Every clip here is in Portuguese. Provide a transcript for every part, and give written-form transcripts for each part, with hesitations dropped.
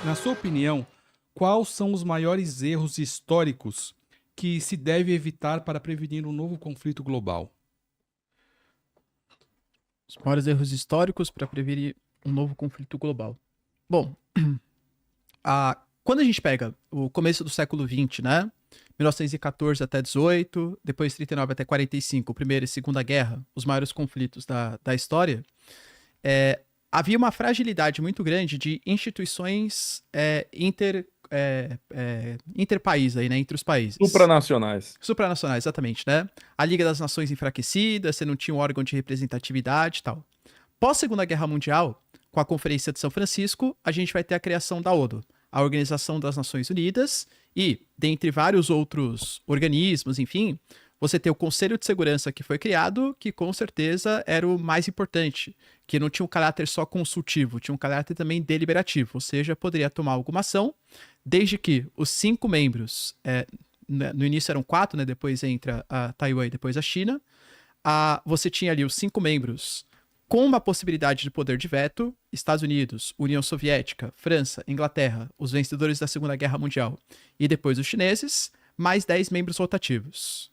Na sua opinião, quais são os maiores erros históricos que se deve evitar para prevenir um novo conflito global? Os maiores erros históricos para prevenir um novo conflito global. Bom, quando a gente pega o começo do século XX, né? 1914 até 18, depois 39 até 45, Primeira e Segunda Guerra, os maiores conflitos da história, havia uma fragilidade muito grande de instituições interpaís aí, né, entre os países. Supranacionais. Supranacionais, exatamente, né? A Liga das Nações enfraquecida, você não tinha um órgão de representatividade e tal. Pós-Segunda Guerra Mundial, com a Conferência de São Francisco, a gente vai ter a criação da ONU, a Organização das Nações Unidas, e, dentre vários outros organismos, enfim, você tem o Conselho de Segurança que foi criado, que com certeza era o mais importante, que não tinha um caráter só consultivo, tinha um caráter também deliberativo, ou seja, poderia tomar alguma ação, desde que os 5 membros, no início eram 4, né, depois entra a Taiwan e depois a China, você tinha ali os 5 membros com uma possibilidade de poder de veto: Estados Unidos, União Soviética, França, Inglaterra, os vencedores da Segunda Guerra Mundial e depois os chineses, mais 10 membros rotativos.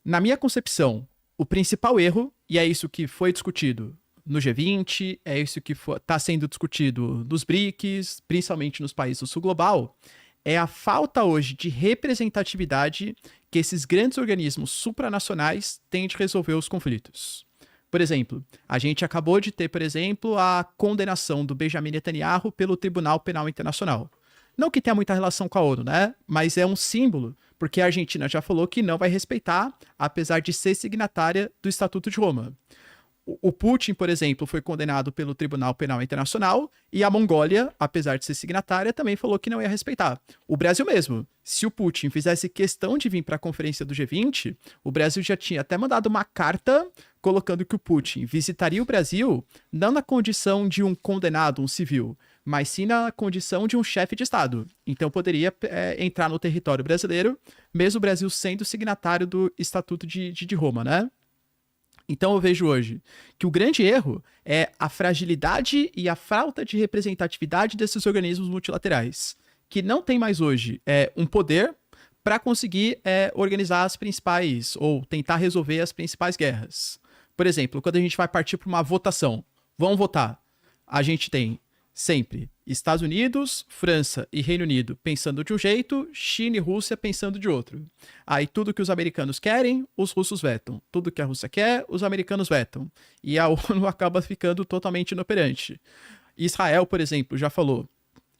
Na minha concepção, o principal erro, e é isso que foi discutido no G20, é isso que está sendo discutido nos BRICS, principalmente nos países do sul global, é a falta hoje de representatividade que esses grandes organismos supranacionais têm de resolver os conflitos. Por exemplo, a gente acabou de ter, por exemplo, a condenação do Benjamin Netanyahu pelo Tribunal Penal Internacional. Não que tenha muita relação com a ONU, né? Mas é um símbolo, porque a Argentina já falou que não vai respeitar, apesar de ser signatária do Estatuto de Roma. O Putin, por exemplo, foi condenado pelo Tribunal Penal Internacional, e a Mongólia, apesar de ser signatária, também falou que não ia respeitar. O Brasil mesmo. Se o Putin fizesse questão de vir para a conferência do G20, o Brasil já tinha até mandado uma carta colocando que o Putin visitaria o Brasil não na condição de um condenado, um civil, mas sim na condição de um chefe de Estado. Então poderia entrar no território brasileiro, mesmo o Brasil sendo signatário do Estatuto de Roma, né? Então eu vejo hoje que o grande erro é a fragilidade e a falta de representatividade desses organismos multilaterais, que não tem mais hoje um poder para conseguir organizar as principais, ou tentar resolver as principais guerras. Por exemplo, quando a gente vai partir para uma votação, vamos votar, a gente tem sempre Estados Unidos, França e Reino Unido pensando de um jeito, China e Rússia pensando de outro. Aí tudo que os americanos querem, os russos vetam. Tudo que a Rússia quer, os americanos vetam. E a ONU acaba ficando totalmente inoperante. Israel, por exemplo,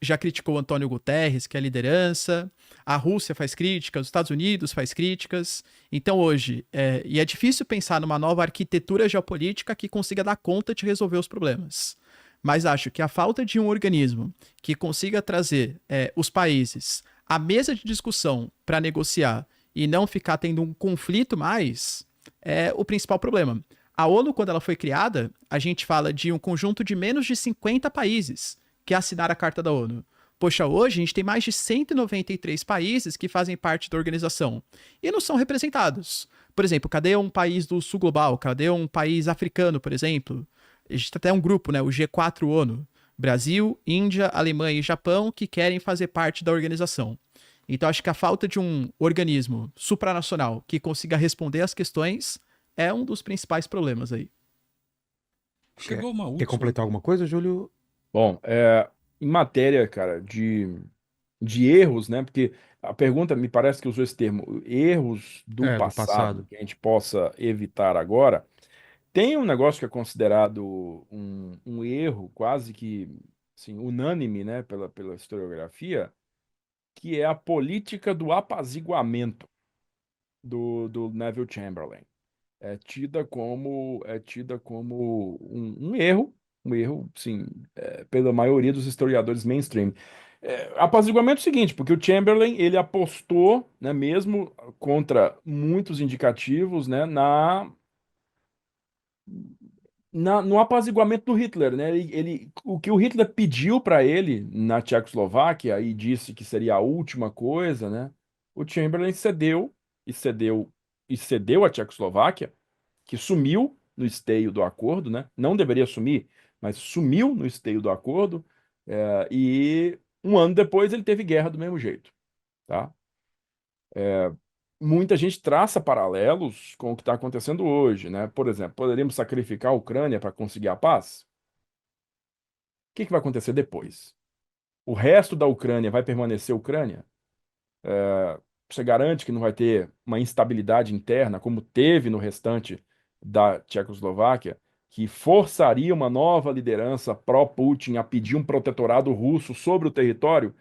já criticou Antônio Guterres, que é a liderança, a Rússia faz críticas, os Estados Unidos faz críticas. Então hoje, e é difícil pensar numa nova arquitetura geopolítica que consiga dar conta de resolver os problemas. Mas acho que a falta de um organismo que consiga trazer os países à mesa de discussão para negociar e não ficar tendo um conflito mais é o principal problema. A ONU, quando ela foi criada, a gente fala de um conjunto de menos de 50 países que assinaram a Carta da ONU. Poxa, hoje a gente tem mais de 193 países que fazem parte da organização e não são representados. Por exemplo, cadê um país do sul global? Cadê um país africano, por exemplo? Existe até um grupo, né, o G4 ONU, Brasil, Índia, Alemanha e Japão, que querem fazer parte da organização. Então acho que a falta de um organismo supranacional que consiga responder às questões é um dos principais problemas aí. Chegou uma Quer última. completar alguma coisa, Júlio? Bom, em matéria, cara, de erros, né? Porque a pergunta me parece que usou esse termo, erros do Do passado, passado. que a gente possa evitar agora. Tem um negócio que é considerado um erro quase que assim, unânime, né, pela historiografia, que é a política do apaziguamento do Neville Chamberlain. É tida como um erro, sim, pela maioria dos historiadores mainstream. Apaziguamento é o seguinte, porque o Chamberlain ele apostou, né, mesmo contra muitos indicativos, né, no apaziguamento do Hitler, né? O que o Hitler pediu para ele na Tchecoslováquia e disse que seria a última coisa, né? O Chamberlain cedeu e cedeu e cedeu a Tchecoslováquia, que sumiu no esteio do acordo, né? Não deveria sumir, mas sumiu no esteio do acordo, e Um ano depois ele teve guerra do mesmo jeito, tá? Muita gente traça paralelos com o que está acontecendo hoje, né? Por exemplo, poderíamos sacrificar a Ucrânia para conseguir a paz? O que que vai acontecer depois? O resto da Ucrânia vai permanecer Ucrânia? Você garante que não vai ter uma instabilidade interna, como teve no restante da Tchecoslováquia, que forçaria uma nova liderança pró-Putin a pedir um protetorado russo sobre o território,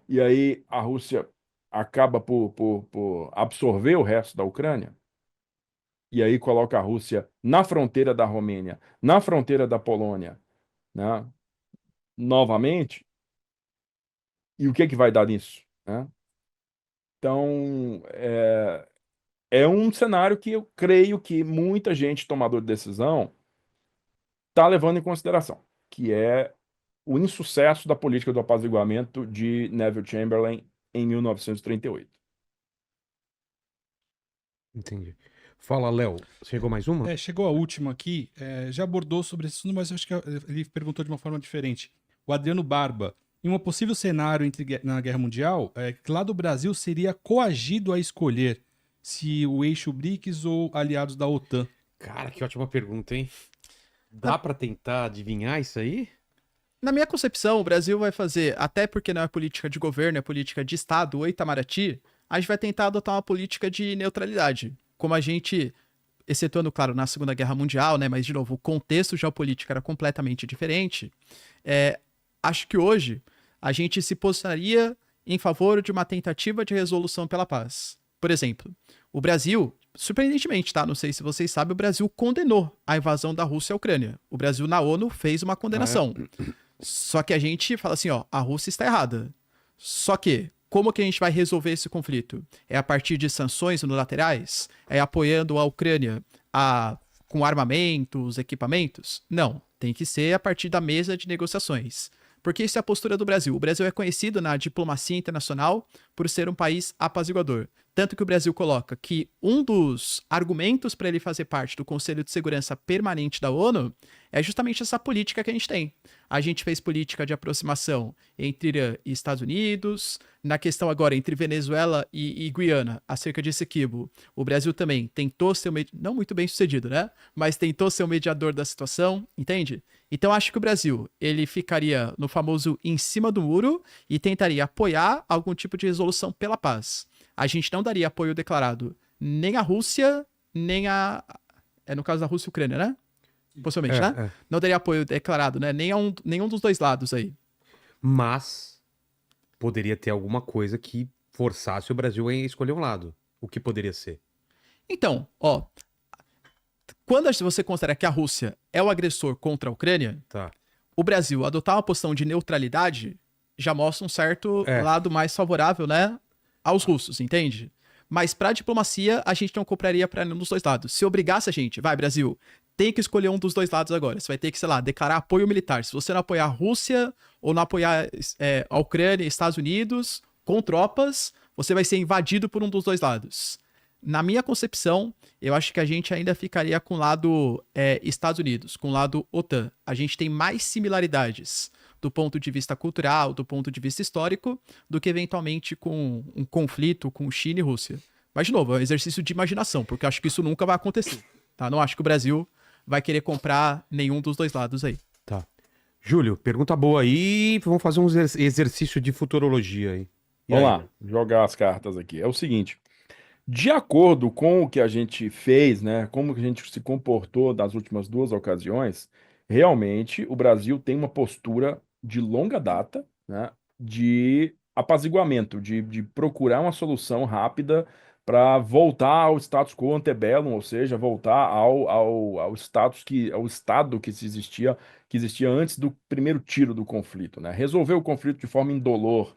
e aí a Rússia acaba por absorver o resto da Ucrânia? E aí coloca a Rússia na fronteira da Romênia, na fronteira da Polônia, né? Novamente, e o que que vai dar nisso, né? Então, é um cenário que eu creio que muita gente tomador de decisão está levando em consideração, que é o insucesso da política do apaziguamento de Neville Chamberlain em 1938. Entendi. Fala, Léo. Chegou mais uma? Chegou a última aqui, já abordou sobre esse assunto, mas eu acho que ele perguntou de uma forma diferente. O Adriano Barba, em um possível cenário na Guerra Mundial, que lá do Brasil seria coagido a escolher se o eixo BRICS ou aliados da OTAN. Cara, que ótima pergunta, hein? Dá pra tentar adivinhar isso aí? Na minha concepção, o Brasil vai fazer, até porque não é política de governo, é política de Estado, o Itamaraty, a gente vai tentar adotar uma política de neutralidade. Como a gente, excetuando, claro, na Segunda Guerra Mundial, né? Mas, de novo, o contexto geopolítico era completamente diferente. Acho que hoje a gente se posicionaria em favor de uma tentativa de resolução pela paz. Por exemplo, o Brasil, surpreendentemente, tá? Não sei se vocês sabem, o Brasil condenou a invasão da Rússia à Ucrânia. O Brasil na ONU fez uma condenação. Só que a gente fala assim, ó, a Rússia está errada. Só que, como que a gente vai resolver esse conflito? É a partir de sanções unilaterais? É apoiando a Ucrânia com armamentos, equipamentos? Não, tem que ser a partir da mesa de negociações. Porque isso é a postura do Brasil. O Brasil é conhecido na diplomacia internacional por ser um país apaziguador. Tanto que o Brasil coloca que um dos argumentos para ele fazer parte do Conselho de Segurança Permanente da ONU é justamente essa política que a gente tem. A gente fez política de aproximação entre Irã e Estados Unidos. Na questão agora entre Venezuela e Guiana, acerca de Essequibo, o Brasil também tentou ser, não muito bem sucedido, né? Mas tentou ser o mediador da situação, entende? Então acho que o Brasil, ele ficaria no famoso em cima do muro e tentaria apoiar algum tipo de resolução pela paz. A gente não daria apoio declarado nem à Rússia, nem a... no caso da Rússia e Ucrânia, né? Possivelmente, né? Não daria apoio declarado, né? Nenhum dos dois lados aí. Mas poderia ter alguma coisa que forçasse o Brasil a escolher um lado. O que poderia ser? Então, ó, quando você considera que a Rússia é o agressor contra a Ucrânia, Tá. o Brasil adotar uma posição de neutralidade já mostra um certo lado mais favorável, né, aos russos, entende? Mas pra diplomacia, a gente não compraria pra nenhum dos dois lados. Se obrigasse a gente, vai, Brasil, tem que escolher um dos dois lados agora. Você vai ter que, sei lá, declarar apoio militar. Se você não apoiar a Rússia ou não apoiar a Ucrânia e Estados Unidos com tropas, você vai ser invadido por um dos dois lados. Na minha concepção, eu acho que a gente ainda ficaria com o lado Estados Unidos, com o lado OTAN. A gente tem mais similaridades do ponto de vista cultural, do ponto de vista histórico, do que eventualmente com um conflito com China e Rússia. Mas, de novo, é um exercício de imaginação, porque eu acho que isso nunca vai acontecer. Tá? Não acho que o Brasil vai querer comprar nenhum dos dois lados aí. Tá. Júlio, pergunta boa aí. Vamos fazer um exercício de futurologia aí. Vamos lá, jogar as cartas aqui. É o seguinte, de acordo com o que a gente fez, né, como que a gente se comportou nas últimas duas ocasiões, realmente o Brasil tem uma postura de longa data, né, de apaziguamento, de procurar uma solução rápida para voltar ao status quo antebellum, ou seja, voltar ao status ao estado que existia antes do primeiro tiro do conflito, né? Resolver o conflito de forma indolor.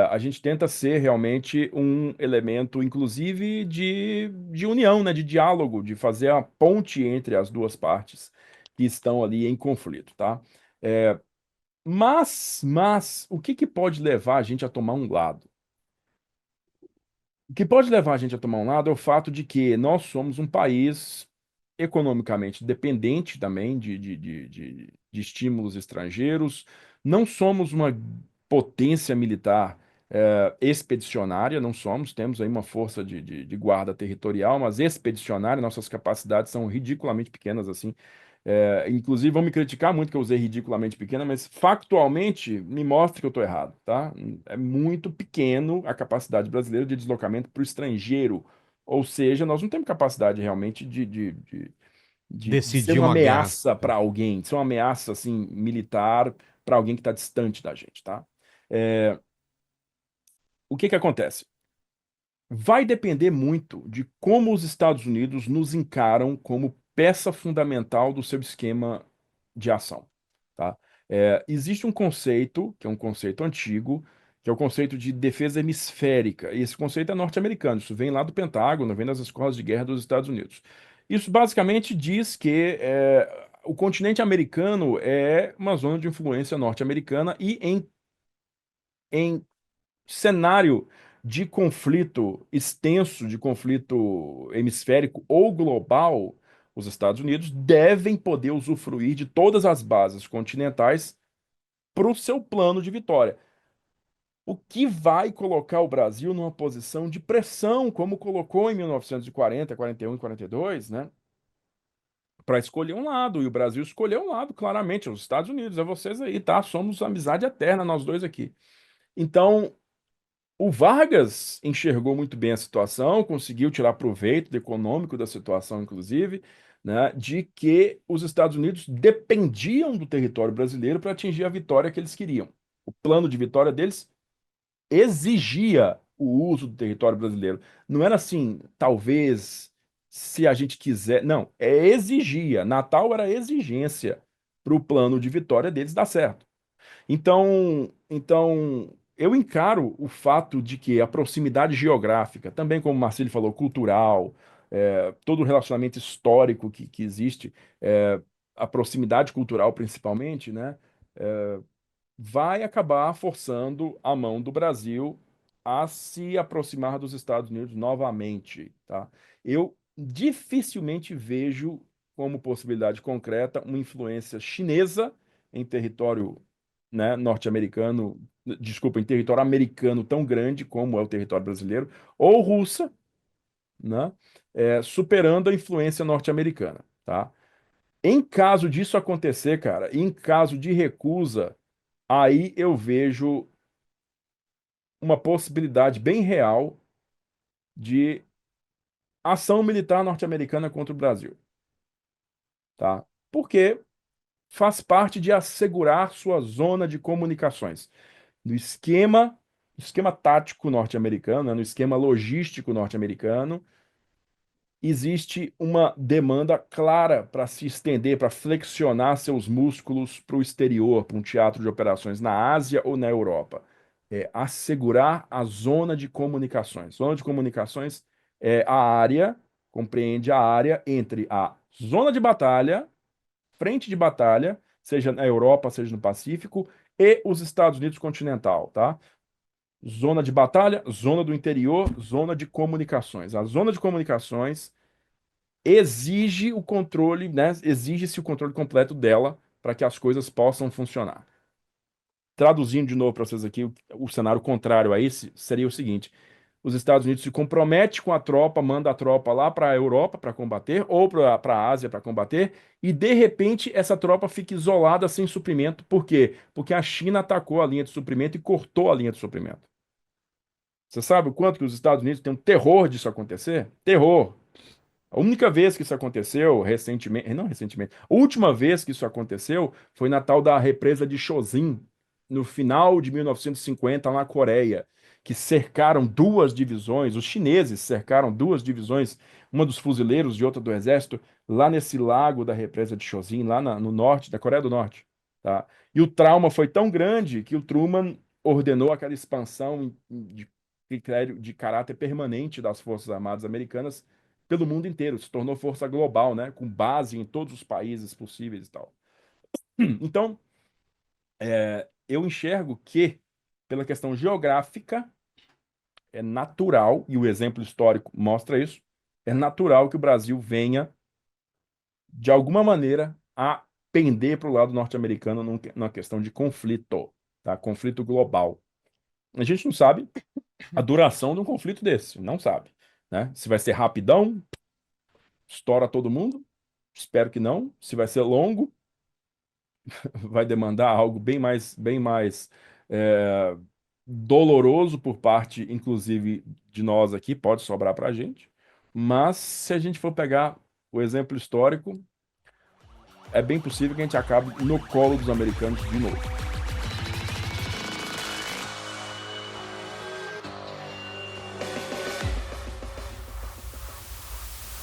A gente tenta ser realmente um elemento, inclusive, de união, né, de diálogo, de fazer a ponte entre as duas partes que estão ali em conflito, tá? Mas, o que pode levar a gente a tomar um lado? O que pode levar a gente a tomar um lado é o fato de que nós somos um país economicamente dependente também de estímulos estrangeiros, não somos uma potência militar expedicionária, não somos, temos aí uma força de guarda territorial, mas expedicionária, nossas capacidades são ridiculamente pequenas, assim. Inclusive, vão me criticar muito que eu usei ridiculamente pequena, mas factualmente me mostra que eu estou errado, tá? É muito pequeno a capacidade brasileira de deslocamento para o estrangeiro. Ou seja, nós não temos capacidade realmente de ser Decidir uma uma guerra. ameaça para alguém, de ser uma ameaça assim, militar para alguém que está distante da gente, tá? É, o que que acontece? Vai depender muito de como os Estados Unidos nos encaram como peça fundamental do seu esquema de ação, tá? Existe um conceito, que é um conceito antigo, que é o conceito de defesa hemisférica. E esse conceito é norte-americano, isso vem lá do Pentágono, vem das escolas de guerra dos Estados Unidos. Isso basicamente diz que o continente americano é uma zona de influência norte-americana e em cenário de conflito extenso, de conflito hemisférico ou global, os Estados Unidos devem poder usufruir de todas as bases continentais para o seu plano de vitória. O que vai colocar o Brasil numa posição de pressão, como colocou em 1940, 41 e 42, né? Para escolher um lado. E o Brasil escolheu um lado, claramente. Os Estados Unidos, é vocês aí, tá? Somos amizade eterna, nós dois aqui. Então, o Vargas enxergou muito bem a situação, conseguiu tirar proveito econômico da situação, inclusive, né, de que os Estados Unidos dependiam do território brasileiro para atingir a vitória que eles queriam. O plano de vitória deles exigia o uso do território brasileiro. Não era assim, talvez, se a gente quiser. Não, exigia. Natal era exigência para o plano de vitória deles dar certo. Então, eu encaro o fato de que a proximidade geográfica, também como o Marcelo falou, cultural, todo o relacionamento histórico que existe, a proximidade cultural principalmente, né, vai acabar forçando a mão do Brasil a se aproximar dos Estados Unidos novamente, tá? Eu dificilmente vejo como possibilidade concreta uma influência chinesa em território, né, norte-americano, desculpa, em território americano tão grande como é o território brasileiro, ou russa, né, superando a influência norte-americana, tá? Em caso disso acontecer, cara, em caso de recusa, aí eu vejo uma possibilidade bem real de ação militar norte-americana contra o Brasil, tá? Porque faz parte de assegurar sua zona de comunicações. No esquema tático norte-americano, né, no esquema logístico norte-americano, existe uma demanda clara para se estender, para flexionar seus músculos para o exterior, para um teatro de operações na Ásia ou na Europa. É assegurar a zona de comunicações. Zona de comunicações é a área, compreende a área entre a zona de batalha, frente de batalha, seja na Europa, seja no Pacífico, e os Estados Unidos continental, tá? Zona de batalha, zona do interior, zona de comunicações. A zona de comunicações exige o controle, né? Exige-se o controle completo dela para que as coisas possam funcionar. Traduzindo de novo para vocês aqui, o cenário contrário a esse seria o seguinte: os Estados Unidos se compromete com a tropa, manda a tropa lá para a Europa para combater, ou para a Ásia para combater, e de repente essa tropa fica isolada sem suprimento. Por quê? Porque a China atacou a linha de suprimento e cortou a linha de suprimento. Você sabe o quanto que os Estados Unidos têm um terror disso acontecer? Terror. A única vez que isso aconteceu, recentemente, não recentemente, a última vez que isso aconteceu foi na tal da represa de Chosin, no final de 1950, lá na Coreia, que cercaram duas divisões, os chineses cercaram duas divisões, uma dos fuzileiros e outra do exército, lá nesse lago da represa de Chosin, lá no norte, da Coreia do Norte, tá? E o trauma foi tão grande que o Truman ordenou aquela expansão de critério de caráter permanente das Forças Armadas Americanas pelo mundo inteiro, se tornou força global, né? Com base em todos os países possíveis e tal. Então, eu enxergo que, pela questão geográfica, é natural, e o exemplo histórico mostra isso, é natural que o Brasil venha, de alguma maneira, a pender para o lado norte-americano numa questão de conflito, tá? Conflito global. A gente não sabe a duração de um conflito desse, não sabe, né? Se vai ser rapidão, estoura todo mundo, espero que não. Se vai ser longo, vai demandar algo bem mais é, doloroso por parte, inclusive, de nós aqui, pode sobrar para a gente. Mas se a gente for pegar o exemplo histórico, é bem possível que a gente acabe no colo dos americanos de novo.